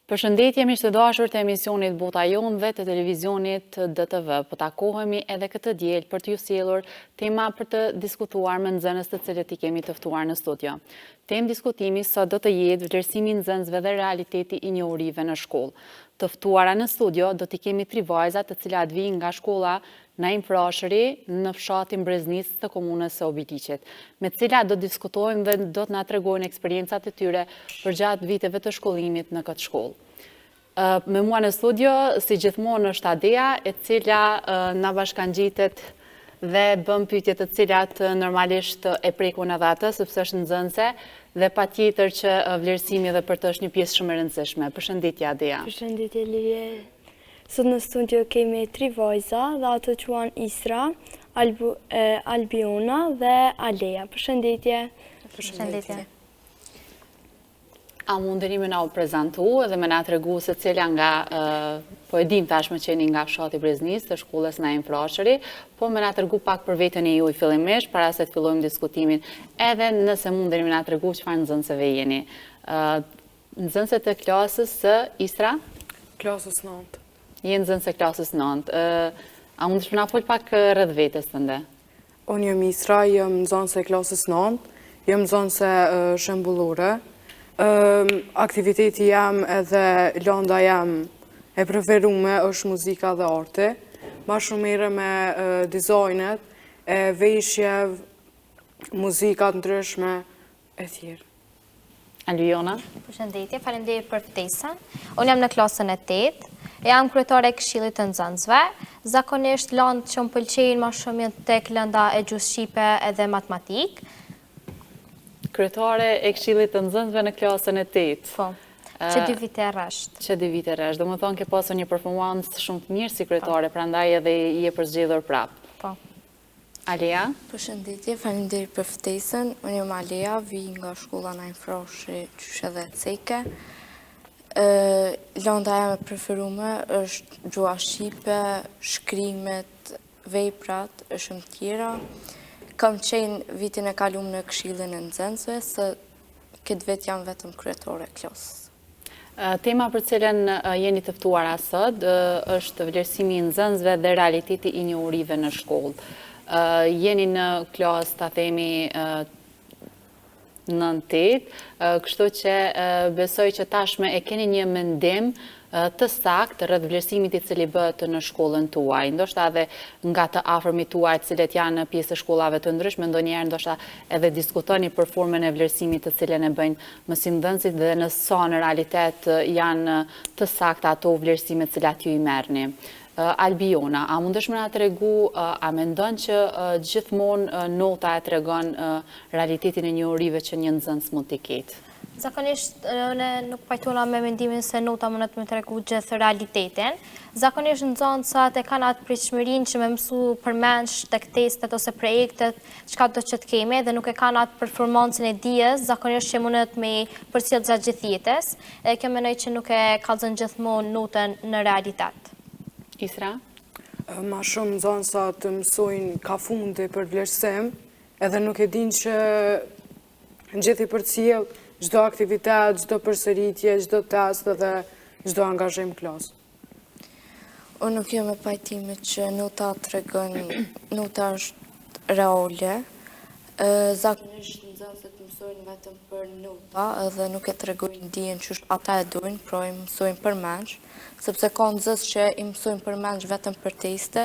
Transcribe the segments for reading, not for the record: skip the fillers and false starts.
Përshëndetje miq të dashur të emisionit Bota Jon dhe të televizionit DTV. Po takohemi edhe këtë diel për t'ju sjellur tema për të diskutuar me nxënës të cilët I kemi të ftuar në studio. Temë diskutimi sot do të jetë vlerësimi I nxënësve dhe realiteti I njohurive në shkollë. Të ftuara në studio do t'i kemi 3 vajza të cilat vijnë nga shkolla Naim Frashëri në fshatin Breznis të komunës së Obiliqit, me të cilat do diskutojmë dhe do të na tregojnë eksperiencat e tyre përgjatë viteve të shkollimit në këtë shkollë. Me mua në studio, si gjithmonë është Adea, e cila na bashkangjitet dhe bën pyetje të cilat normalisht e prekun edhe atë, sepse është nxënëse dhe patjetër që vlerësimi edhe për të është një pjesë shumë e rëndësishme. Përshëndetje Adea. Përshëndetje Lirje. Sot në studio kemi 3 vajza dhe ato quhen Isra, Albiona dhe Aleja. Përshëndetje. Përshëndetje. A mundeni me na u prezantu edhe me na tregu se cila nga, po e dim tashmë që jeni nga fshati Breznis të shkollës Naim Frashëri, po me na tregu pak për veten e juaj fillimisht para se të fillojmë diskutimin, edhe nëse mundeni me na tregu çfarë nxënëseve jeni. Nxënëse të klasës së Isra? Klasës 9. Je nxënëse klasës 9. A mund të na fol pak rreth vetes tënde? Unë jam Isra, jam nxënëse klasës 9, jam nxënëse shembullore. Aktiviteti jam edhe lënda jam e preferuar është muzika dhe arti. Ma shumë mirë me dizajnet, veshjev, muzikat ndryshme e tjerë. Albiona? Përshëndetje, faleminderit për ftesën. Unë jam në klasën e 8, jam kryetare e Këshillit të Nxënësve. Zakonisht lëndë që më pëlqejnë më shumë janë tek lënda e gjuhës shqipe edhe matematik. Kryetare e Këshillit të Nxënësve në klasën e 8. Po, që 2 vite rresht. Që 2 vite rresht. Do më thonë ke pasur një performancë shumë të mirë si kryetare, prandaj edhe I e përzgjedhur prapë. Po. Aleja? Përshëndetje, faleminderit për ftesën. Unë jam Aleja, vij nga shkolla Naim Frashëri, qysh edhe Ceke. Lënda jam e preferuar është gjuha shqipe, shkrimet, veprat, e shumë tjera. Kam qenë vitin e kaluar në Këshillin e Nxënësve, se këtë vit jam vetëm kryetare e klasës. Tema për cilën jeni të ftuara sot është vlerësimi I nxënësve dhe realiteti I njohurive në shkollë. Jeni në klasë, ta themi, 9-8, kështu që besoj që tashme e keni një mendim të saktë rreth vlerësimit I cili bëhet në shkollën tuaj. Ndoshta edhe nga të afërmit tuaj të cilët janë në pjesë të shkollave të ndryshme, ndonjëherë ndoshta edhe diskutoni për formën e vlerësimit të cilën e bëjnë mësimdhënësit dhe në sa në realitet janë të sakta ato vlerësime të cilat ju I merrni. Albiona, a mundesh më na tregu, a mendon që gjithmonë nota e tregon realitetin e njohurive që një nxënës mund t'i ketë? Zakonisht ne nuk pajtohena me mendimin se nota mund të më tregu gjithë realitetin. Zakonisht nxënësat e kanë atë pritshmërinë që me mësu përmendsh tek testet ose projektet çka do që të kemi dhe nuk e kanë atë performancën e dijes, zakonisht që mundet me përcjell gjatë gjithë jetës. Kjo mendoj që nuk e kallzon gjithmonë notën në realitet. Isra? Ma shumë nxënësat mësojnë ka fundi për vlerësim, edhe nuk e dinë që gjithë I përcjell çdo aktivitet, çdo përsëritje, çdo test dhe çdo angazhim klasë. Unë nuk jam me pajtimit që nota tregon, nota është reale. Zakonisht nxënësit mësojnë vetëm për nota edhe nuk e tregojnë dijen që ata e dojnë, pra I mësojnë përmendsh, sepse ka nxënës që I mësojnë përmendsh vetëm për teste,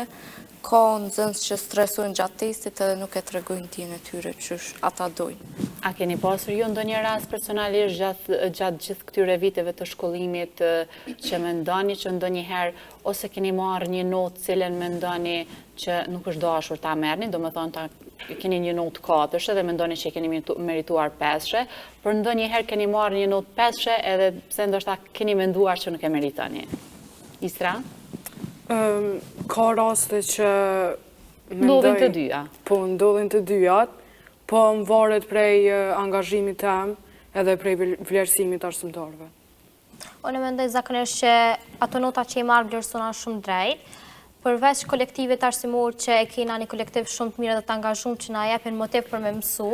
ka nxënës që stresojnë gjatë testit edhe nuk e tregojnë dijen e tyre që ata dojnë. A keni pasur ju ndonjë rast personalisht gjatë gjithë këtyre viteve të shkollimit që mendoni që ndonjëherë ose keni marrë një notë cilën mendoni që nuk është dashur ta merrni, domethënë keni një notë 4 dhe mendoni që keni merituar 5, por ndonjëherë keni marrë një notë 5 edhe pse ndoshta keni menduar që nuk e meritoni. Isra? Ka raste që ndodhin të dyja. Po, ndodhin të dyjat, po më varet prej angazhimit tem edhe prej vlerësimit arsimtarëve. Unë mendoj zakonisht që ato nota që I marr vlerësona shumë drejt. përveç kolektivit arsimor që e kena një kolektiv shumë të mirë dhe të angazhum që na jepin motiv për me mësu,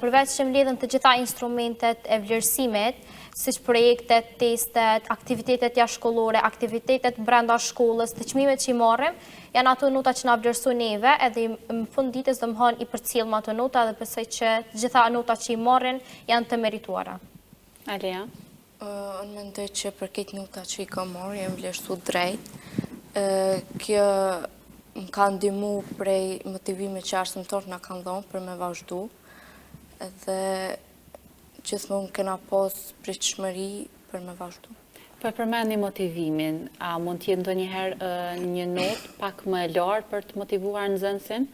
përveç që mbledhen të gjitha instrumentet e vlerësimit, siç projektet, testet, aktivitetet jashtëshkollore, aktivitetet brenda shkollës, të çmimet që i marrim, janë ato nota që na vlerësojnë neve, edhe në fund ditës domthon i përcjellëm ato nota dhe besoj që të gjitha notat që i marrin janë të merituara. Alea? Unë mendoj që për këtë nota që i kam marrë, jem vlerësu drejt. Kjo më ka ndihmu prej motivimit që arsimtarët na kanë dhënë për me vazhdu, edhe gjithmonë kena pas pritshmëri për me vazhdu. Për përmendni motivimin, a mund t'jetë ndonjëherë një notë pak më e lartë për të motivuar nxënësin?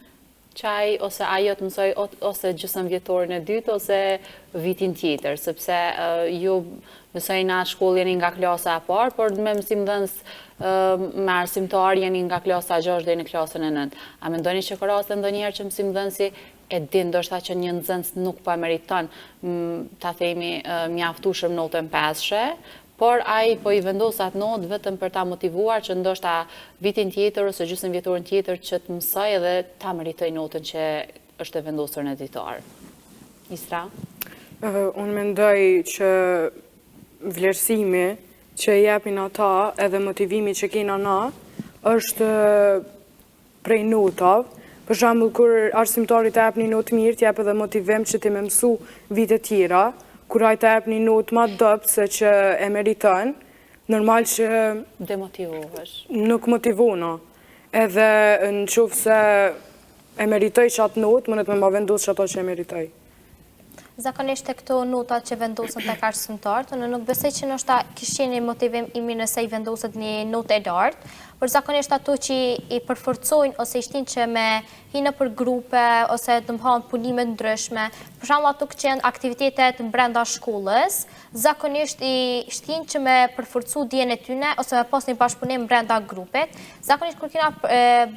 Qaj ose ajo të mësoj ose gjysmë vjetorin e dytë ose vitin tjetër, sepse ju mësojnë atë shkollë jeni nga klasa e parë, por me mësimdhënës me arsimtar jeni nga klasa 6 deri në klasën e 9. A mendoni që ka raste ndonjëherë që mësimdhënësi e din ndoshta që një nxënës nuk po meriton ta themi mjaftueshëm notën 5-she, por ai po i vendos atë notë vetëm për ta motivuar që ndoshta vitin tjetër ose gjysmë vjetorin tjetër që të mësoj dhe ta meritoj notën që është e vendosur në ditar. Isra? Unë mendoj që vlerësimi që japin ata edhe motivimi që kena na është prej notave. Për shembull, kur arsimtari të jap një notë mirë, t'jap edhe motivim që ti më mësu vite tjera. Kur ai të jap një notë më dobët se që e meriton, normal që Demotivohesh. nuk motivona. Edhe në qoftë se e meritoj që atë notë, mënet me ma vendos që ato që e meritoj. Zakonisht e këto nota që vendosen tek arsimtarët, unë nuk besoj që ndoshta kishin një motivim i mirë nëse i vendoset një notë e lartë, por zakonisht ato që i përforcojnë ose i shtin që me hinë për grupe ose domthon punime të ndryshme, për shembull ato që janë aktivitetet brenda shkollës, zakonisht i shtin që me përforcu dijen e tyre ose me pas një bashkëpunim brenda grupit. Zakonisht kur kena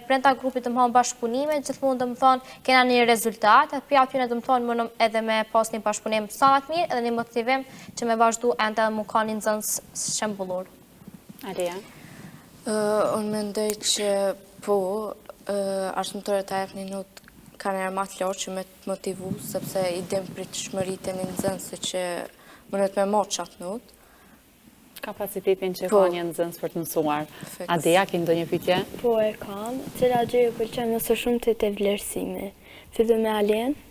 brenda grupit domthon bashkëpunime, gjithmonë domthon kena një rezultat, atë aty domthon mundom edhe me pas një bashkëpunim sa më të mirë edhe një motivim që me vazhdu ende më ka një nxënës shembullor. Alea? Unë mendoj që po, arsimtarët ta jepnin një notë kanë më të lartë që me të motivu, sepse i dim pritshmëritë e një nxënësi që mënet me marrë qatë notë. Kapacitetin që ka një nxënës për të mësuar. Adea, ke ndonjë pyetje? Po e kam, cila gjë ju pëlqen më së shumti te vlerësimi? Filloj me Alen.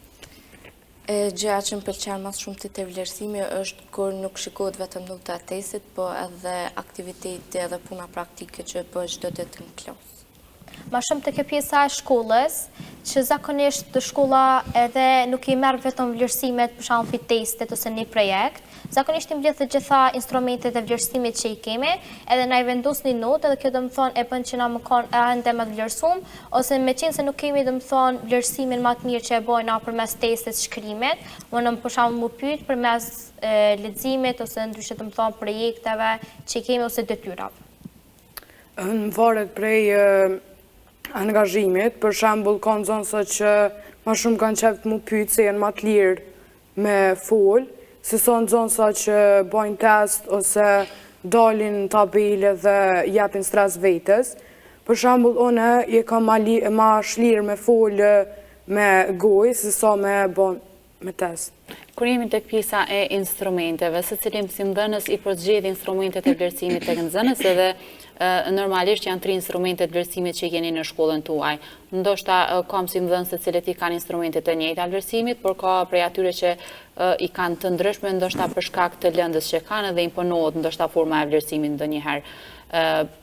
Gjëja që më pëlqen më shumë te vlerësimi është kur nuk shikohet vetëm nota e testit, po edhe aktiviteti edhe puna praktike që bëhet çdo ditë në klasë. Ma shumë të kjo pjesa e shkollës, që zakonisht të shkolla edhe nuk i merr vetëm vlerësimet për shembull fi testet ose një projekt, zakonisht i mbledh të gjitha instrumentet e vlerësimit që i kemi, edhe na i vendos një notë, edhe kjo domethënë e bën që na më kanë ende më të vlerësuar, ose meqense nuk kemi domethënë vlerësimin më të mirë që e bëjnë përmes testit, shkrimit, unë për shembull më pyet përmes leximit ose ndryshe domethënë projekteve që i kemi ose detyrave. Në varet prej angazhimit, për shembull ka nxënësa që më shumë kanë qef të mu pyet se janë më të lirë me fol, se sa nxënësa që bojnë test ose dalin tabele dhe japin stres vetes. Për shembull, unë je kam ma shlirë me fol me gojë se sa me bon me test. Kur jemi tek pjesa e instrumenteve, secili mësimdhënës i përzgjedh instrumentet e vlerësimit tek nxënës edhe normalisht janë 3 instrumentet vlerësimit që keni në shkollën tuaj. Ndoshta ka mësimdhënës të cilët i kanë instrumentet e njëjta vlerësimit, por ka prej atyre që i kanë të ndryshme, ndoshta për shkak të lëndës që kanë dhe imponohet ndoshta forma e vlerësimit ndonjëherë.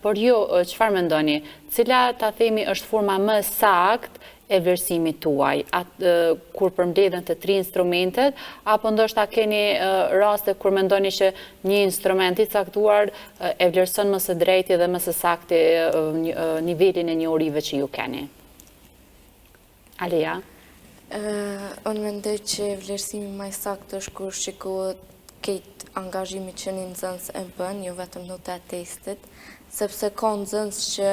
Por ju, çfarë mendoni? Cila ta themi është forma më saktë e vlerësimit tuaj, kur përmbledhen të 3 instrumentet, apo ndoshta keni raste kur mendoni që një instrument i caktuar e vlerëson më së drejti dhe më së sakti nivelin e njohurive që ju keni? Alea? Unë mendoj që vlerësimi më i saktë është kur shikohet këtë angazhimi që një nxënës e bën, jo vetëm nota e testit, sepse ka nxënës që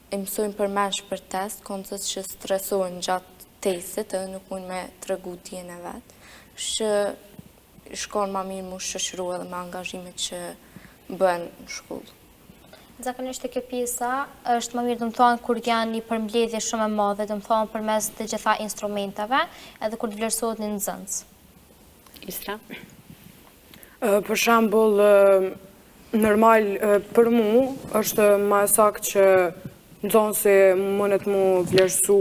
i mësojnë përmensh për test, ka nxënës që stresojnë gjatë testit edhe nuk mund me tregu dijen e vet. Që shkon më mirë mu shoqëru edhe me angazhimet që bën në shkollë. Zakonisht e kjo pjesa është më mirë, dëmë kur janë një përmbledhje shumë e madhe, dëmë përmes të gjitha instrumentave, edhe kur të vlerësohet një nxënës. Isra? Për shembull, normal për mu është më saktë që nxënësi mundet mu vlerësu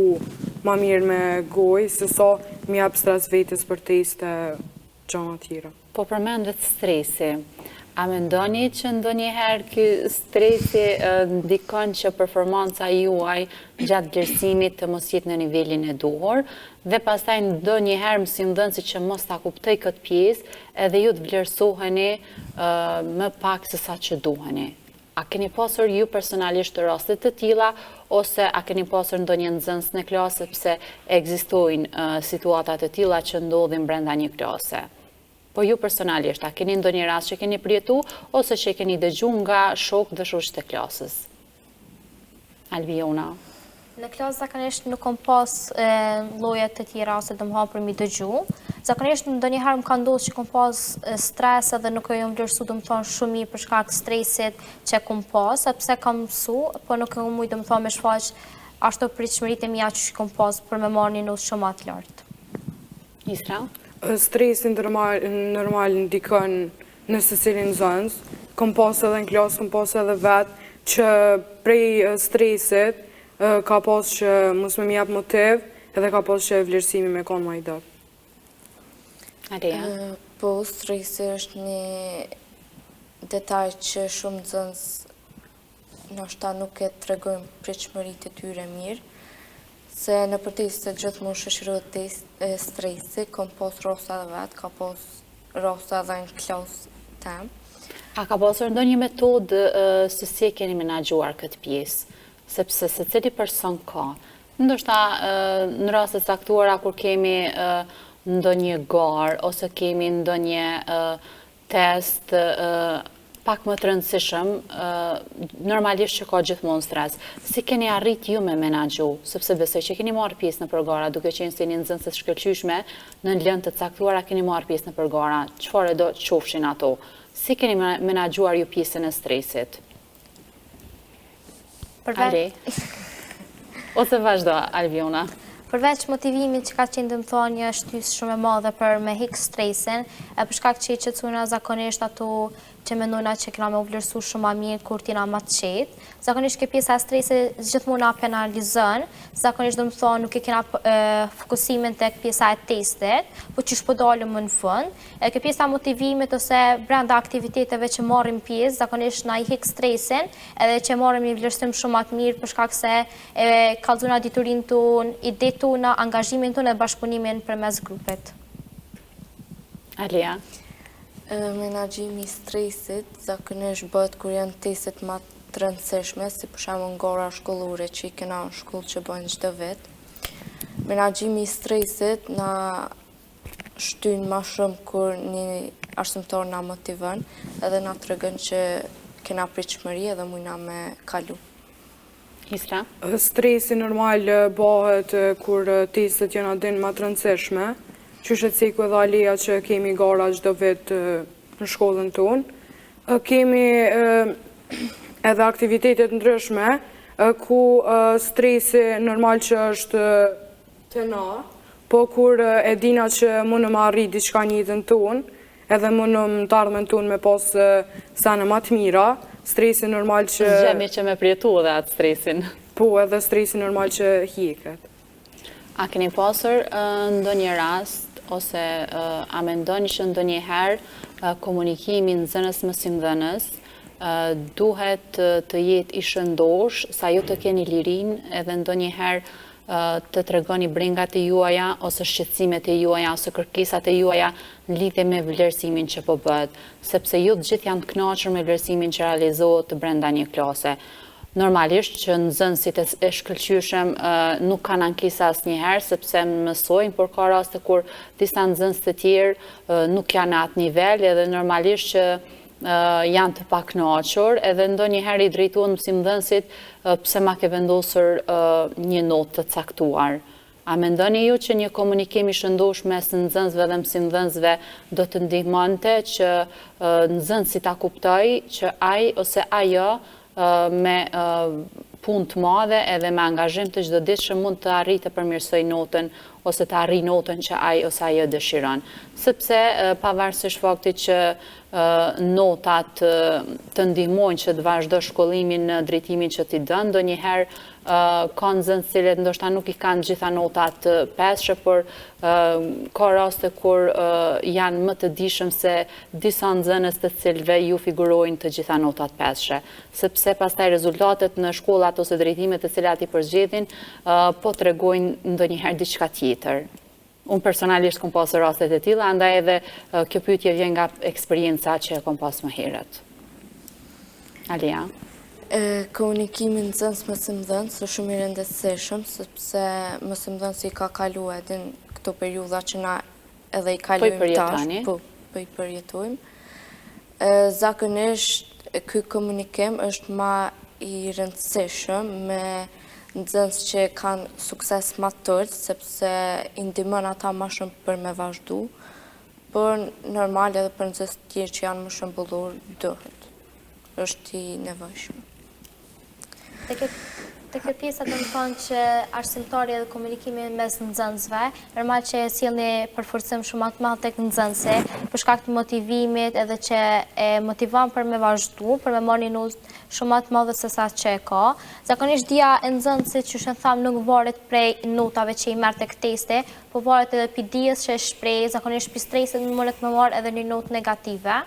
më mirë me gojë, se sa mi jap stres vetes për teste gjëra tjera. Po përmend vetë stresi. A mendoni që ndonjëherë ky stresi ndikon që performanca juaj gjatë vlerësimit të mos jetë në nivelin e duhur, dhe pastaj ndonjëherë mësimdhënësi që mos ta kuptoj këtë pjesë, edhe ju të vlerësoheni më pak se sa që duheni? A keni pasur ju personalisht raste të tilla, ose a keni pasur ndonjë nxënës në klasë pse ekzistojnë situata të tilla që ndodhin brenda një klase? Po ju personalisht, a keni ndonjë rast që keni përjetu, ose që keni dëgju nga shokë dhe shoqë të klasës? Albiona? Në klasë zakonisht nuk kom pas lloje të tjera ose domethënë për mi dëgju. Zakonisht ndonjëherë më ka ndodhur që kom pas stres edhe nuk e jam vlerësuar domethënë shumë mirë për shkak të stresit që kom pas, sepse kam mësu, po nuk e kam mujt domethënë me shfaq ashtu pritshmëritë e mia që kom pas për me marrë një notë shumë të lartë. Isra? Stresi normal ndikon në secilin nxënës. Kom pas edhe në klasë, kom pas edhe vetë që prej stresit ka pas që mos më jap motiv, edhe ka pas që vlerësimi me kon më i dop. Aria? Po, stresi është një detaj që shumë nxënës ndoshta nuk e tregojnë pritshmëritë e tyre mirë, se në përtesë se gjithmonë shoqërohet stresi, kom pas rosta dhe vetë, ka pas rosta dhe në klasë tem. A ka pasur ndonjë metodë se si e keni menaxhuar këtë pjesë? Sepse secili person ka. Ndoshta në raste të caktuara kur kemi ndonjë garë ose kemi ndonjë test pak më të rëndësishëm, normalisht që ka gjithmonë stres. Si keni arrit ju me menaxhu? Sepse besoj që keni marrë pjesë në përgara, duke qenë se një nxënës të shkëlqyeshme, në lëndë të caktuara keni marrë pjesë në përgara. Çfarë do të qofshin ato? Si keni menaxhuar ju pjesën e stresit? Ali? Ose vazhdo, Albiona? Përveç motivimit që ka qenë domethënë një shtysë shumë e madhe për me hik stresin, për shkak që i qetësojna zakonisht ato që mendojna që kena me u vlerësu shumë ma mirë kur t'jena ma të qetë. Zakonisht kjo pjesa e stresit gjithmonë na penalizon, zakonisht domethënë nuk e kena fokusimin tek pjesa e testit, po qysh po dalëm më në fund. Kjo pjesa motivimit ose brenda aktiviteteve që marrim pjesë, zakonisht na i hik stresin, edhe që marrim një vlerësim shumë ma të mirë për shkak se e kallzojna diturinë tonë, idetë tona, angazhimin tonë e bashkëpunimin përmes grupit. Alia? Menaxhimi i stresit zakonisht bëhet kur janë testet më të rëndësishme, si për shembull gara shkollore që i kena në shkollë që bëjnë çdo vit. Menaxhimi i stresit na shtyn më shumë kur një arsimtar na motivon, edhe na tregon që kena pritshmëri edhe mujna me kalu. Isra? Stresi normal bëhet kur testet janë adin më të rëndësishme, që është të ciku edhe Alia që kemi gara çdo vit në shkollën tonë. Kemi edhe aktivitetet ndryshme, ku stresi normal që është të na, po kur e dina që mundëm arrit diçka në jetën tonë, edhe mundëm të ardhmen tonë me pas sene më të mira, stresi normal që... Zgjemi që me përjetu edhe atë stresin. Po, edhe stresi normal që hiket. A keni pasur ndonjë rast, ose a mendoni që ndonjëherë komunikimi nxënës mësimdhënës duhet të jetë i shëndosh, sa ju të keni lirinë edhe ndonjëherë të tregoni brengat e juaja, ose shqetësimet e juaja, ose kërkesat e juaja në lidhje me vlerësimin që po bëhet, sepse ju të gjithë janë të kënaqur me vlerësimin që realizohet brenda një klase. Normalisht që nxënësit e shkëlqyeshëm nuk kanë ankesa asnjëherë sepse mësojnë, por ka raste kur disa nxënës të tjerë nuk janë në atë nivel, edhe normalisht që janë të pakënaqur, edhe ndonjëherë i drejtohen mësimdhënësit pse ma ke vendosur një notë të caktuar. A mendoni ju që një komunikim i shëndosh mes nxënësve dhe mësimdhënësve do të ndihmonte që nxënësi ta kuptoj që ai ose ajo me punë të madhe edhe me angazhim të çdo ditë që mund të arrijë të përmirësoj notën ose të arrijë notën që ai ose ajo dëshiron. Sepse pavarësisht faktit që notat të ndihmojnë që të vazhdo shkollimin në drejtimin që ti dën, ndonjëherë ka nxënës cilët ndoshta nuk i kanë gjitha notat 5, por ka raste kur janë më të dijshëm se disa nxënës të cilëve ju figurojnë të gjitha notat 5, sepse pastaj rezultatet në shkollat ose drejtimet të cilat i përzgjedhin po tregojnë ndonjëherë diçka tjetër. Unë personalisht kom pasur rastet e tilla, andaj edhe kjo pyetje vjen nga eksperienca që e kom pas më herët. Alia? Komunikimi nxënës mësimdhënës është shumë i rëndësishëm, sepse mësimdhënësi ka kaluar edhe në këto periudha që na edhe i kalojmë tash, po i përjetojmë. Zakonisht ky komunikim është më i rëndësishëm me nxënës që kanë sukses më të tërë, sepse i ndihmon ata më shumë për me vazhdu, por normal edhe për nxënës tjerë që janë më shëmbullur duhet. Është i nevojshëm. Te kjo pjesa do të thonë që arsimtari edhe komunikimi mes nxënësve, normal që sjellni përforcim shumë të madh tek nxënësi, për shkak të motivimit edhe që e motivon për me vazhdu, për me marrë një notë shumë të madhe se sa që e ka. Zakonisht dia e nxënësit që tham nuk varet prej notave që i merr tek testi, po varet edhe pi dijes që e shpreh, zakonisht pi stresit mundet me marrë edhe një notë negative.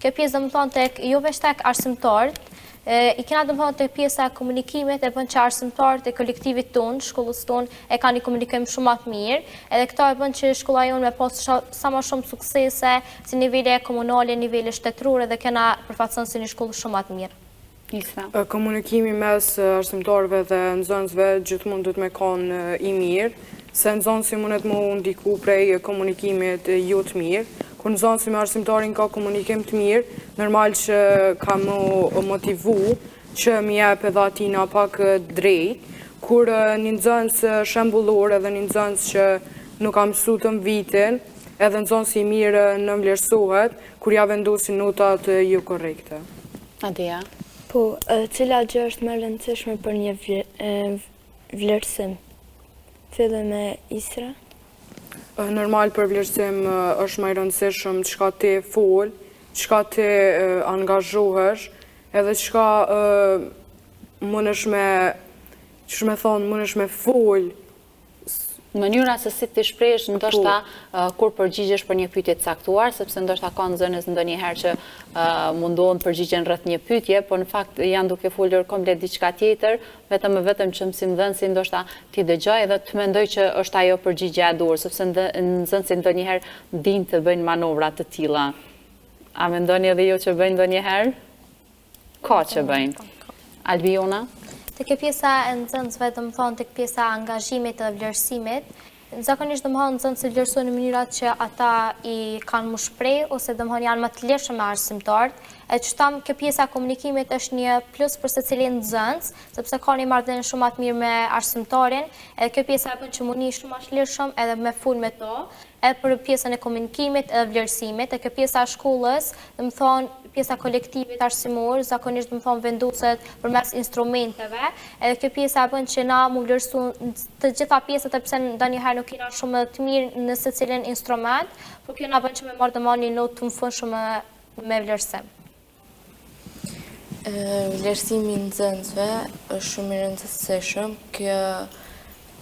Kjo pjesë do të thonë tek jo vetëm tek arsimtarët, i kena të thonë të pjesa e komunikimit e bën që arsimtarët e kolektivit tonë, shkollës tonë, e ka një komunikim shumë atë mirë, edhe këta e bën që shkolla jonë me pas sa më shumë suksese, si nivele komunale, nivele shtetërore, dhe kena përfaqëson si një shkollë shumë atë mirë. Komunikimi mes arsimtarëve dhe nxënësve gjithmonë duhet me qenë i mirë, se nxënësi mundet më ndiku prej komunikimit jo të mirë. Kur nxënësi me arsimtarin ka komunikim të mirë, normal që ka më motivu që mi jep edhe atina pak drejt. Kur një nxënës shembullor edhe një nxënës që nuk ka mësuar të vitin, edhe nxënësi i mirë nënvlerësohet kur ja vendosin notat jo korrekte. Adia? Po, cila gjë është më rëndësishme për një vlerësim? Fillem me Isra? Normal për vlerësim është më i rëndësishëm çka ti fol, çka ti angazhohesh, edhe çka mundesh me fol. Mënyra se si ti shprehesh ndoshta kur përgjigjesh për një pyetje të caktuar, sepse ndoshta ka nxënës ndonjëherë që mundohen të përgjigjen rreth një pyetje, por në fakt janë duke folur komplet diçka tjetër, vetëm që mësimdhënësi ndoshta ti dëgjoj dhe të mendoj që është ajo përgjigja e duhur, sepse nxënësit ndonjëherë dinë të bëjnë manovra të tilla. A mendoni edhe jo që bëjnë ndonjëherë? Ka që bëjnë. Albiona? Të kjo pjesa e nxënësve, do të thonë tek pjesa e angazhimit dhe vlerësimit, zakonisht do të thonë nxënësit vlerësojnë në mënyrat që ata i kanë më shpreh ose do të thonë janë më të lirshëm me arsimtarët. E çtam kjo pjesa e komunikimit është një plus për secilin nxënës, sepse ka një marrëdhënie shumë më të mirë me arsimtarin, edhe kjo pjesa e bën që mundi shumë më lirshëm edhe me ful me to, edhe për pjesën e komunikimit edhe vlerësimit, e kjo pjesa e shkollës, do të thonë pjesa kolektivit arsimor, zakonisht do të thonë vendoset përmes instrumenteve, edhe kjo pjesa bën që na mu vlerësu të gjitha pjesët, pse ndonjëherë nuk kena shumë të mirë në secilin instrument, por kjo na bën që me marrë domani një notë të mfundshme me vlerësim. Vlerësimi i nxënësve është shumë i rëndësishëm. Kjo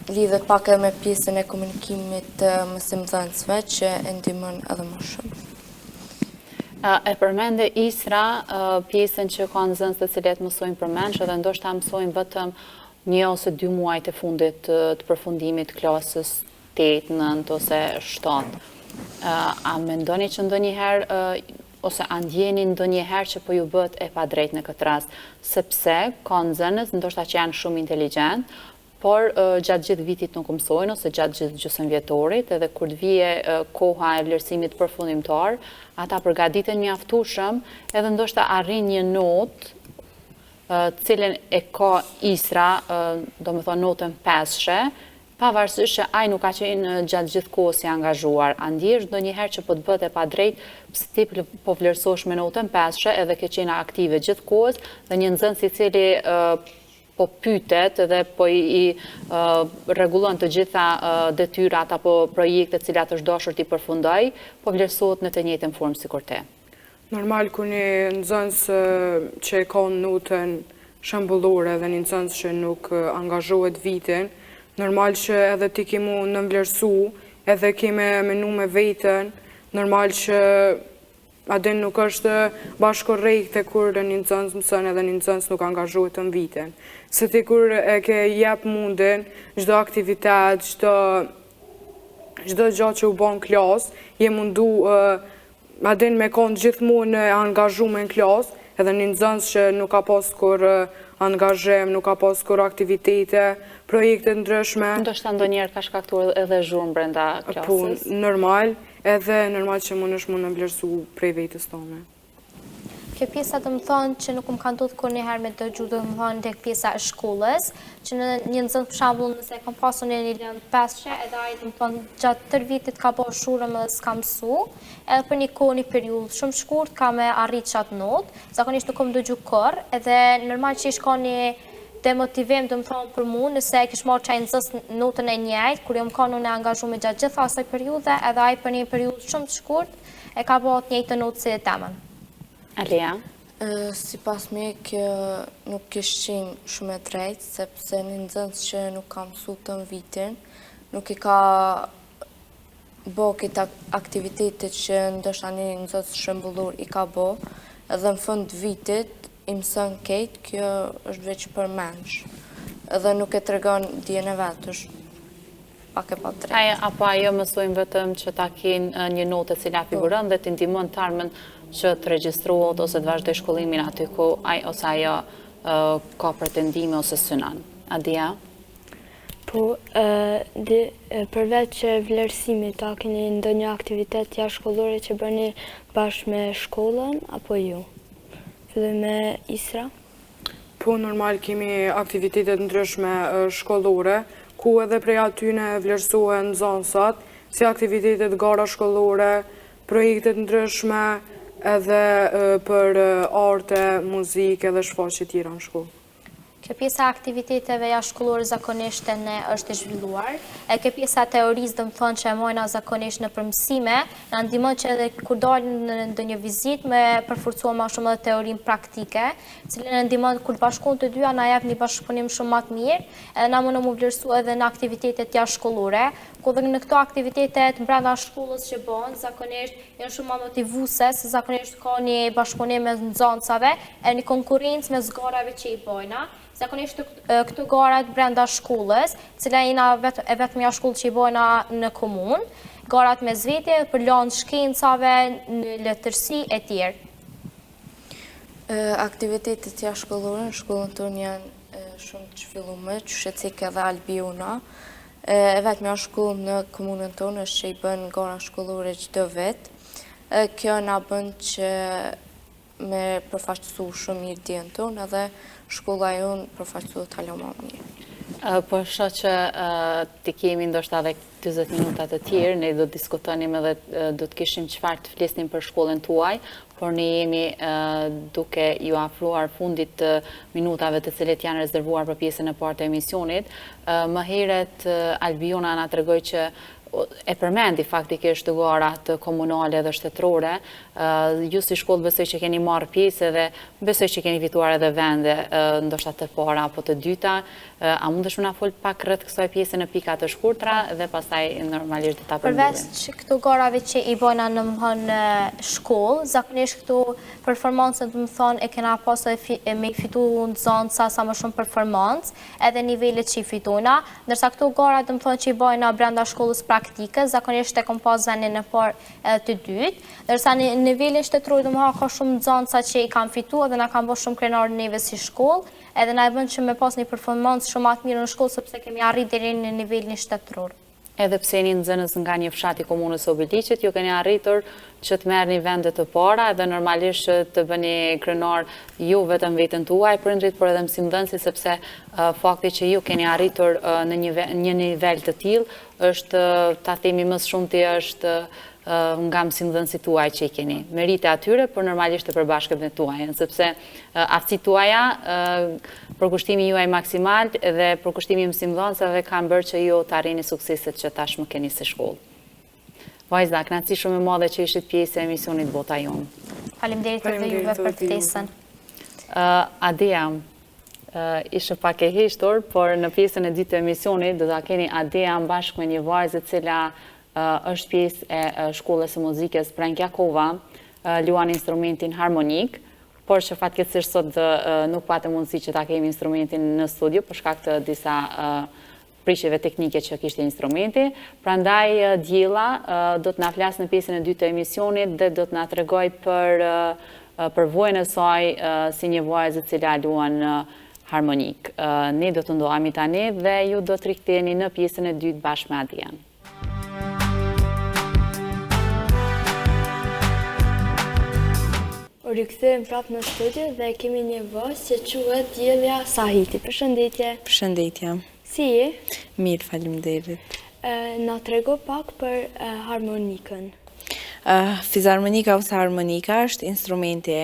lidhet pak edhe me pjesën e komunikimit të mësimdhënësve që e ndihmon edhe më shumë. E përmende Isra pjesën që ka nxënës të cilet mësojnë përmendsh edhe ndoshta mësojnë vetëm 1 ose 2 muajt e fundit të përfundimit klasës 8, 9 ose 7. A mendoni që ndonjëherë ose a ndjeni ndonjëherë që po ju bëhet e padrejtë në këtë rast, sepse ka nxënës ndoshta që janë shumë inteligjent, por gjatë gjithë vitit nuk mësojnë ose gjatë gjithë gjysmëvjetorit, edhe kur të vije koha e vlerësimit përfundimtar, ata përgatiten mjaftueshëm edhe ndoshta arrin një notë cilën e ka Isra, do të thonë notën 5, pavarësisht që ai nuk ka qenë gjatë gjithë kohës i angazhuar. A ndjesh ndonjëherë që po të bëhet e padrejtë, pse ti po vlerësosh me notën 5 edhe ke qenë aktive gjithë kohës dhe një nxënës i cili po pytet dhe po i rregullon të gjitha detyrat apo projektet cilat është dashur t'i përfundoj, po vlerësohet në të njëjtën formë sikur te. Normal ku një nxënës që e ka notën shembullore dhe një nxënës që nuk angazhohet vitin, normal që edhe ti ke mu nënvlerësu, edhe ke menu me veten, normal që adin nuk është bashkëkorrekte kur një nxënës mëson edhe një nxënës nuk angazhohet në vitin. Se ti kur e ke jep mundin, çdo aktivitet, çdo gjë që u bën klas, je mundu adin me konë gjithmonë angazhuar në klas, edhe një nxënës që nuk ka pas kur angazhem, nuk ka pas kur aktivitete, projekte ndryshme. Ndoshta ndonjëherë ka shkaktuar edhe zhurmë brenda klasës. Po, normal, edhe normal që mund është mund në vlerësu prej vetës tonë. Kjo pjesa të më thonë që nuk më ka ndodhur kur njëherë me dëgju të më thonë tek pjesa e shkollës, që në një nxënës për shembull nëse kam pasur në një lëndë 5 edhe ai të më thonë gjatë tërë vitit ka bërë shurëm edhe s'ka mësu, edhe për një kohë një periudhë shumë shkurt ka me arrit qatë notë, zakonisht nuk kam dëgju kurrë, edhe normal që ish ka një demotivim të më thonë për mu, nëse kish marrë qaj nxënës notën e njëjtë, kur jo më kanë unë e angazhuar gjatë gjitha asaj periudhe, edhe ai për një periudhë shumë të shkurt e ka bërë të njëjtën notë si e temën. Alia? Sipas me kjo nuk kish qenë shumë e drejtë, sepse një nxënës që nuk ka mësu të në vitin, nuk i ka bo këtë aktivitetet që ndoshta një nxënës shembullor i ka bo, edhe në fund vitit i mëson ketë, kjo është veç për mensh, edhe nuk e tregon dijen e vetë, është pak e pa drejtë. Apo ajo mësojmë vetëm që ta kenë një notë e cila figuron dhe t'i ndihmon të ardhmen që të regjistrohet ose të vazhdoj shkollimin aty ku ai ose ajo ka pretendime ose synon. Adia? Po, përveç që vlerësimit, ta keni ndonjë aktivitet jashtëshkollore që bëni bashkë me shkollën, apo ju? Filloj me Isra? Po, normal kemi aktivitetet ndryshme shkollore, ku edhe prej atyne vlerësohen nxënësat, si aktivitetet gara shkollore, projektet ndryshme, edhe për arte, muzikë edhe shfaqje tjera në shkollë. Kjo pjesa aktiviteteve jashtëshkollore zakonisht ne është e zhvilluar. Kjo pjesa teorisë do të thonë që e mojna zakonisht në përmësime, na ndihmon që edhe kur dalim në ndonjë vizitë me përforcuar më shumë edhe teorinë praktike, cilën na ndihmon kur bashkon të dyja na jep një bashkëpunim shumë më të mirë, edhe na mundon të vlerësoj edhe në aktivitetet jashtëshkollore, ku dhe në këto aktivitetet brenda shkollës që bëhen zakonisht janë shumë më motivuese, se zakonisht ka një bashkëpunim mes nxënësave, e një konkurrencë mes garave që i bëjna. Zakonisht këto garat brenda shkollës, cila jena vetëm ja shkollë që i bojna në komunë, garat me zvetje, për lanë shkencave, në letërsi e tjerë. Aktivitetet jashtëshkollore në shkollën tonë janë shumë të zhvilluara, që shecik edhe Albiona. Vetëm ja shkollë në komunën tonë është që i bën gara shkollore çdo vit. Kjo na bën që me përfaqësu shumë mirë dijen tonë edhe shkolla jonë përfaqësohet hala më mirë. Po shoh që ti kemi ndoshta edhe 40 minuta të tjerë, ne do të diskutonim edhe do të kishim çfarë të flisnim për shkollën tuaj, por ne jemi duke ju afruar fundit të minutave të cilet janë rezervuar për pjesën e parë të emisionit. Më herët Albiona na tregoi që e përmendi faktikisht garat komunale dhe shtetërore. Ju si shkollë besoj që keni marrë pjesë dhe besoj që keni fituar edhe vende, ndoshta të para apo të dyta. A mundesh më na fol pak rreth kësaj pjese në pika të shkurtra dhe pastaj normalisht do ta përmbyllim. Përveç këto garave që i bëjna në shkollë, zakonisht këto performancët do të thonë e kena pasur me fitu nxënësa sa më shumë performancë, edhe nivelet që i fitojna, ndërsa këto gara do të thonë që i bëjna brenda shkollës praktike, zakonisht e kam pas vendin e parë edhe të dytë, ndërsa në nivelin shtetëror domosdoshmë ka shumë nxënësa që i kanë fituar dhe na kanë bërë shumë krenar neve si shkollë, edhe na e bën që me pas një performancë shumë më të mirë në shkollë sepse kemi arrit deri në nivelin shtetëror. Edhe pse jeni nxënës nga një fshat i komunës Obiliqit, ju keni arritur që të merrni vende të para dhe normalisht që të bëni krenar ju vetëm veten tuaj prindrit, por edhe mësimdhënësit, sepse fakti që ju keni arritur në një nivel të tillë është, ta themi më shumti është nga mësimdhënësit tuaj që i keni. Merite atyre, por normalisht të përbashkët me tuaj, sepse aftësitë tuaja, përkushtimi juaj maksimal dhe përkushtimi mësimdhënësve kanë bërë që ju të arrini sukseset që tashmë keni si shkollë. Vajza, kënaqësi shumë e madhe që ishit pjesë e emisionit Bota Jonë. Faleminderit edhe juve për ftesën. Adea, ishte pak e heshtur, por në pjesën e dytë të emisionit do ta keni Adea bashkë me një vajzë e cila është pjesë e shkollës së muzikës Prank Jakova, luan instrumentin harmonik, por që fatkeqësisht sot nuk patëm mundësi që ta kemi instrumentin në studio për shkak të disa prishjeve teknike që kishte instrumenti. Prandaj Djella do të na flasë në pjesën e dytë të emisionit dhe do të na tregoj për përvojën e saj si një vajzë e cila luan harmonik. Ne do të ndohemi tani dhe ju do të riktheheni në pjesën e dytë bashkë me Adian. Rikthehemi prapë në studio dhe kemi një vajzë që quhet Djella Sahiti. Përshëndetje. Përshëndetje. Si je? Mirë, faleminderit. Na trego pak për harmonikën. Fizharmonika ose harmonika është instrumenti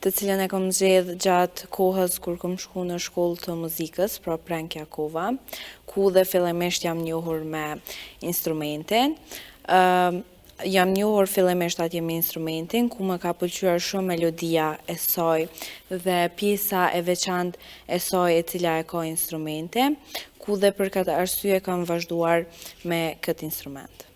të cilën e kam zgjedh gjatë kohës kur kam shku në shkollë të muzikës, pra Prank Jakova, ku dhe fillimisht jam njohur me instrumentin. Jam njohur fillimisht atje me instrumentin, ku më ka pëlqyer shumë melodia e saj dhe pjesa e veçantë e saj e cila e ka instrumenti, ku dhe për këtë arsye kam vazhduar me këtë instrument.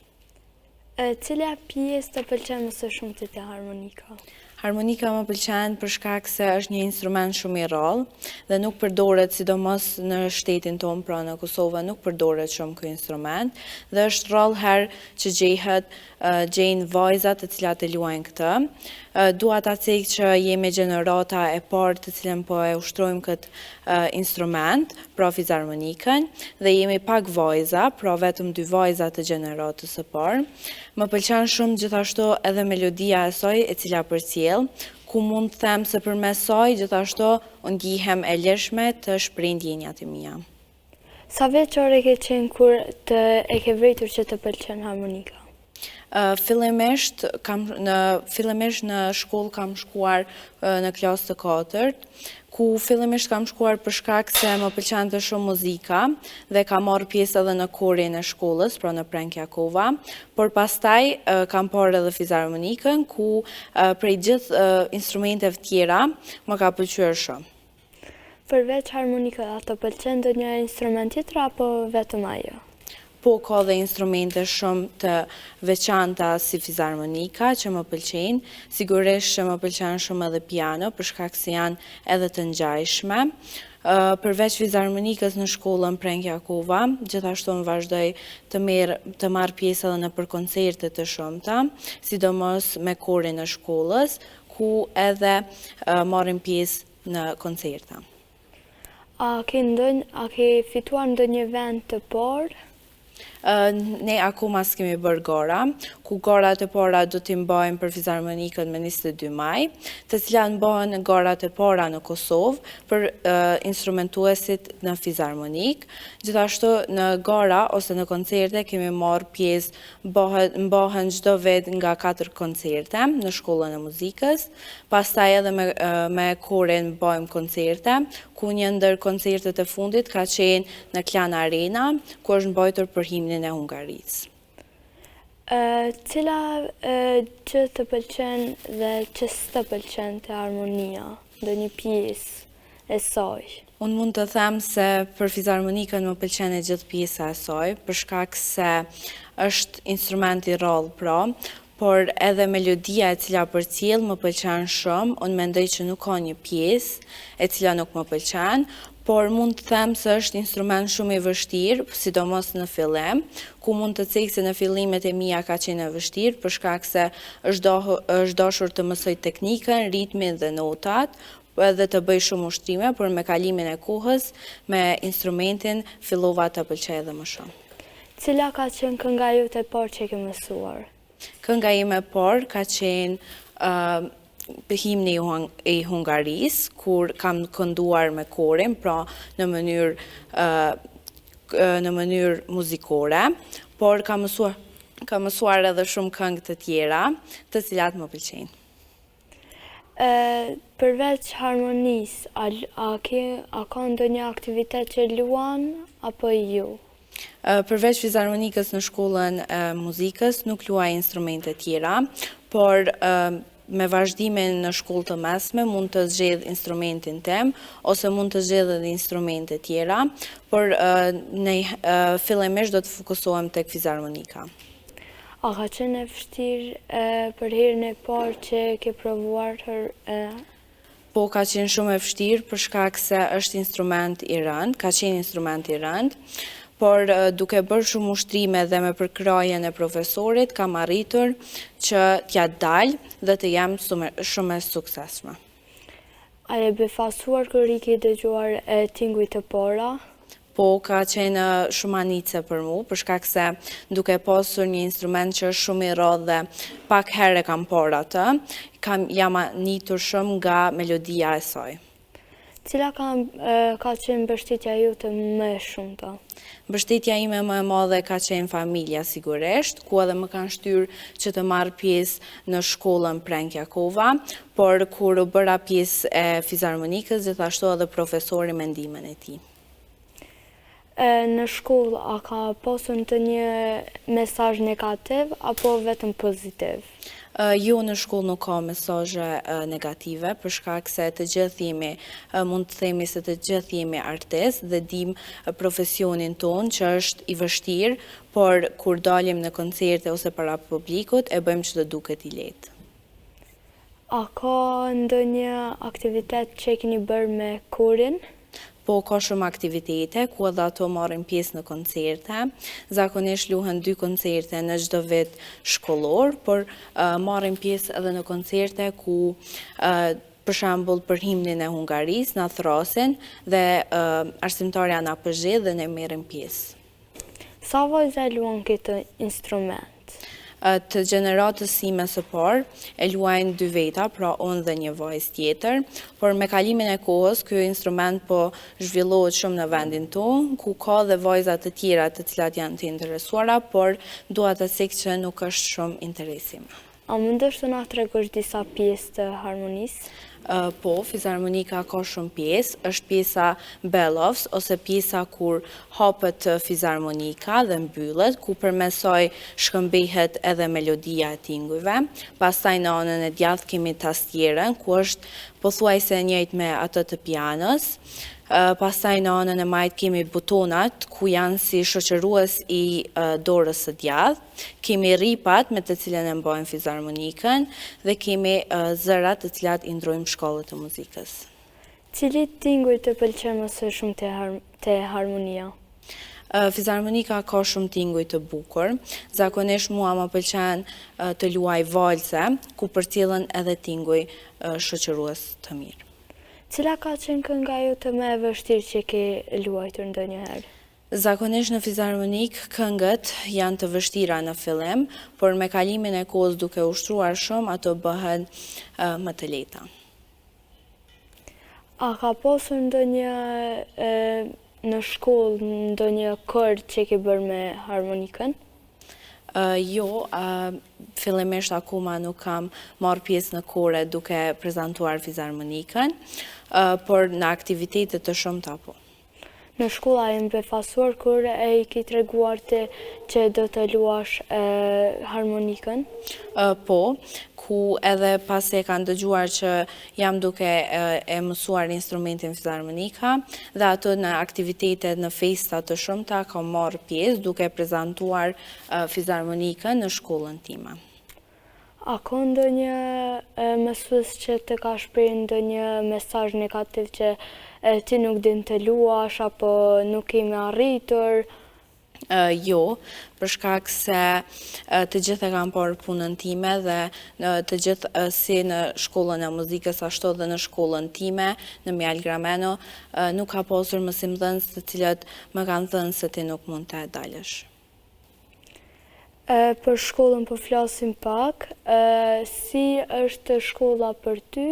Cila pjesë të pëlqen më së shumti te harmonika? Harmonika më pëlqen për shkak se është një instrument shumë i rrallë dhe nuk përdoret, sidomos në shtetin tonë, pra në Kosovë, nuk përdoret shumë ky instrument dhe është rrallë herë që gjejnë vajzat të cilat e luajnë këtë. Dua ta cek që jemi gjenerata e parë të cilën po e ushtrojmë këtë instrument, pra fizharmonikën, dhe jemi pak vajza, pra vetëm 2 vajza të gjeneratës së parë. Më pëlqen shumë gjithashtu edhe melodia e saj e cila përcjell, ku mund të them se përmes saj gjithashtu unë ndihem e lirshme të shpreh ndjenjat e mia. Sa vjeçare ke qenë kur e ke vritur që të pëlqen harmonika? Fillimisht në shkollë kam shkuar në klasë të 4, ku fillimisht kam shkuar për shkak se më pëlqente shumë muzika dhe kam marrë pjesë edhe në korin e shkollës, pra në Prank Jakova, por pastaj kam parë edhe fizharmonikën, ku prej gjithë instrumenteve tjera më ka pëlqyer shumë. Përveç harmonikës, të pëlqen ndonjë instrument tjetër apo vetëm ajo? Po, ka dhe instrumente shumë të veçanta si fizharmonika që më pëlqejnë, sigurisht që më pëlqen shumë edhe piano, për shkak se janë edhe të ngjajshme. Përveç fizharmonikës në shkollën Prank Jakova, gjithashtu më vazhdoj të marr pjesë edhe në për koncerte të shumta, sidomos me korin e shkollës, ku edhe marrim pjesë në koncerta. A ke fituar ndonjë vend të parë? Ne akoma s'kemi bërë gara, ku garat e para do t'i mbajmë për fizharmonikën me 22 maj, të cilat mbahen garat e para në Kosovë për instrumentuesit në fizharmonik. Gjithashtu në gara ose në koncerte kemi marrë pjesë, mbahen çdo vit nga 4 koncerte në shkollën e muzikës, pastaj edhe me korin bëjmë koncerte, ku një ndër koncertet e fundit ka qenë në Klan Arena, ku është mbajtur për himnin e Hungarisë. Cila që të pëlqen dhe që s'të pëlqen të harmonia, ndonjë pjesë e saj? Unë mund të them se për fizharmonikën më pëlqen e gjithë pjesa e saj, për shkak se është instrument i rrallë, pra, por edhe melodia e cila përcjell më pëlqen shumë. Unë mendoj që nuk ka një pjesë e cila nuk më pëlqen, por mund të them se është instrument shumë i vështirë, sidomos në fillim, ku mund të cek se në fillimet e mia ka qenë e vështirë, për shkak se është dashur të mësoj teknikën, ritmin dhe notat, edhe të bëj shumë ushtrime, por me kalimin e kohës, me instrumentin fillova të pëlqej edhe më shumë. Cila ka qenë kënga jote e parë që ke mësuar? Kënga ime e parë ka qenë himni i Hungarisë, kur kam kënduar me korin, pra në mënyrë muzikore, por kam mësuar edhe shumë këngë të tjera, të cilat më pëlqejnë. Përveç harmonisë, a ka ndonjë aktivitet që luan apo ju? Përveç fizharmonikës në shkollën e muzikës, nuk luaj instrumente tjera, por me vazhdimin në shkollë të mesme mund të zgjedh instrumentin tem, ose mund të zgjedh edhe instrumente tjera, por ne fillimisht do të fokusohem tek fizharmonika. A ka qenë e vështirë për herën e parë që ke provuar? Po, ka qenë shumë e vështirë për shkak se është instrument i rënd, ka qenë instrument i rënd, por duke bërë shumë ushtrime dhe me përkrajen e profesorit, kam arritur që t'ja dalë dhe të jam shumë e suksesshme. A je befasuar kur i ke dëgjuar tingujt të para? Po, ka qenë shumë anice për mu, për shkak se duke pasur një instrument që është shumë i rrodh dhe pak herë kam parë atë, jam anitur shumë nga melodia e saj. Cila ka qenë mbështetja jote më e shumta? Mbështetja ime më e madhe ka qenë familja sigurisht, ku edhe më kanë shtyrë që të marr pjesë në shkollën Prenkjakova, por kur u bëra pjesë e fizharmonikës, gjithashtu edhe profesori me ndihmën e tij. Në shkollë, a ka pasur ndonjë mesazh negativ apo vetëm pozitiv? Jo, në shkollë nuk ka mesazhe negative, për shkak se të gjithë jemi, mund të themi se të gjithë jemi artistë dhe dim profesionin tonë që është i vështirë, por kur dalim në koncerte ose para publikut e bëjmë që të duket i lehtë. A ka ndonjë aktivitet që keni bërë me korin? Po, ka shumë aktivitete, ku edhe ato marrin pjesë në koncerte. Zakonisht luhen 2 koncerte në çdo vit shkollor, por marrin pjesë edhe në koncerte ku, për shembull, për himnin e Hungarisë na thrasin dhe arsimtarja na përzgjedh dhe ne merrim pjesë. Sa vajza luan këtë instrument? Të gjeneratës sime së parë e luajnë 2 veta, pra unë dhe një vajzë tjetër, por me kalimin e kohës ky instrument po zhvillohet shumë në vendin tonë, ku ka dhe vajza të tjera të cilat janë të interesuara, por dua të thek që nuk është shumë interesim. A mundesh të na tregosh disa pjesë të harmonisë? Po, fizharmonika ka shumë pjesë, është pjesa Bellovs, ose pjesa kur hapet fizharmonika dhe mbyllet, ku përmes saj shkëmbehet edhe melodia e tingujve. Pastaj në anën e djathtë kemi tastierën, ku është pothuajse e njëjtë me atë të pianos. Pastaj në anën e majtë kemi butonat, ku janë si shoqërues i dorës së djathtë. Kemi ripat me të cilën e mbajnë fizharmonikën dhe kemi zërat të cilat i ndrojmë shkollët të muzikës. Cili tinguj të pëlqen më së shumë te harmonia? Fizharmonika ka shumë tinguj të bukur. Zakonisht mua më pëlqen të luaj valse, ku përcjellen edhe tinguj shoqërues të mirë. Cila ka qenë kënga jote më e vështirë që ke luajtur ndonjëherë? Zakonisht në fizharmonik këngët janë të vështira në fillim, por me kalimin e kohës duke ushtruar shumë, ato bëhen më të lehta. A ka pasur ndonjë në shkollë ndonjë kër që ke bërë me harmonikën? Jo, fillimisht akoma nuk kam marrë pjesë në kore duke prezantuar fizharmonikën, por në aktivitetet të shumta po. Në shkolla e befasuar kur e i ki treguar ti që do të luash harmonikën? Po, ku edhe pasi e kanë dëgjuar që jam duke e mësuar instrumentin fizharmonika dhe ato në aktivitetet në festa të shumta kam marrë pjesë duke prezantuar fizharmonikën në shkollën time. A ka ndonjë mësues që të ka shprehur ndonjë mesazh negativ që ti nuk din të luash apo nuk kemi arritur? Jo, për shkak se të gjithë e kam parë punën time dhe të gjithë si në shkollën e muzikës ashtu dhe në shkollën time në Mjal Grameno nuk ka pasur mësimdhënës të cilët më kanë thënë se ti nuk mund të dalësh. Për shkollën po flasim pak. Si është shkolla për ty?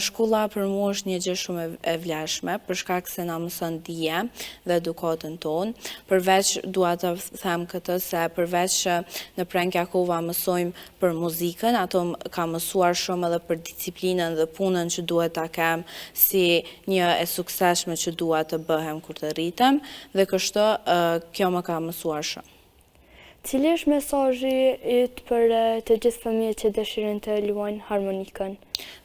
Shkolla për mua është një gjë shumë e vlefshme, për shkak se na mëson dije dhe edukatën tonë. Përveç dua të them këtë se përveç që në Prenke Akova mësojmë për muzikën, ato ka mësuar shumë edhe për disiplinën dhe punën që duhet ta kem si një e suksesshme që dua të bëhem kur të rritem, dhe kështu kjo më ka mësuar shumë. Cili është mesazhi yt për të gjithë fëmijët që dëshirojnë të luajnë harmonikën?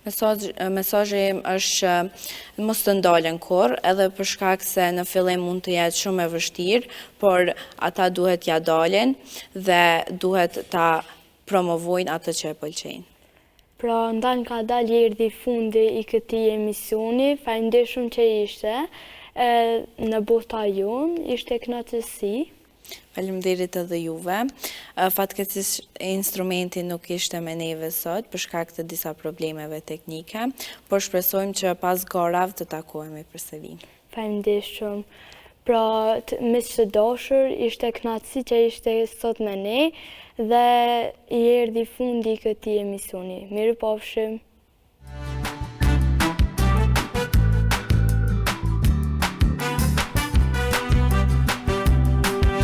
Mesazhi im është që mos të ndalen kurrë, edhe për shkak se në fillim mund të jetë shumë e vështirë, por ata duhet ja dalin dhe duhet ta promovojnë atë që e pëlqejnë. Pra, ndan ka dalë erdhi fundi i këtij emisioni. Faleminderit shumë që ishte në bota jonë, ishte kënaqësi. Faleminderit edhe juve. Fatkeqësisht instrumenti nuk ishte me neve sot për shkak të disa problemeve teknike, por shpresojmë që pas garave të takohemi përsëri. Faleminderit shumë. Pra, miq të dashur, ishte kënaqësi që ishte sot me ne dhe i erdhi fundi i këtij emisioni. Mirupafshim.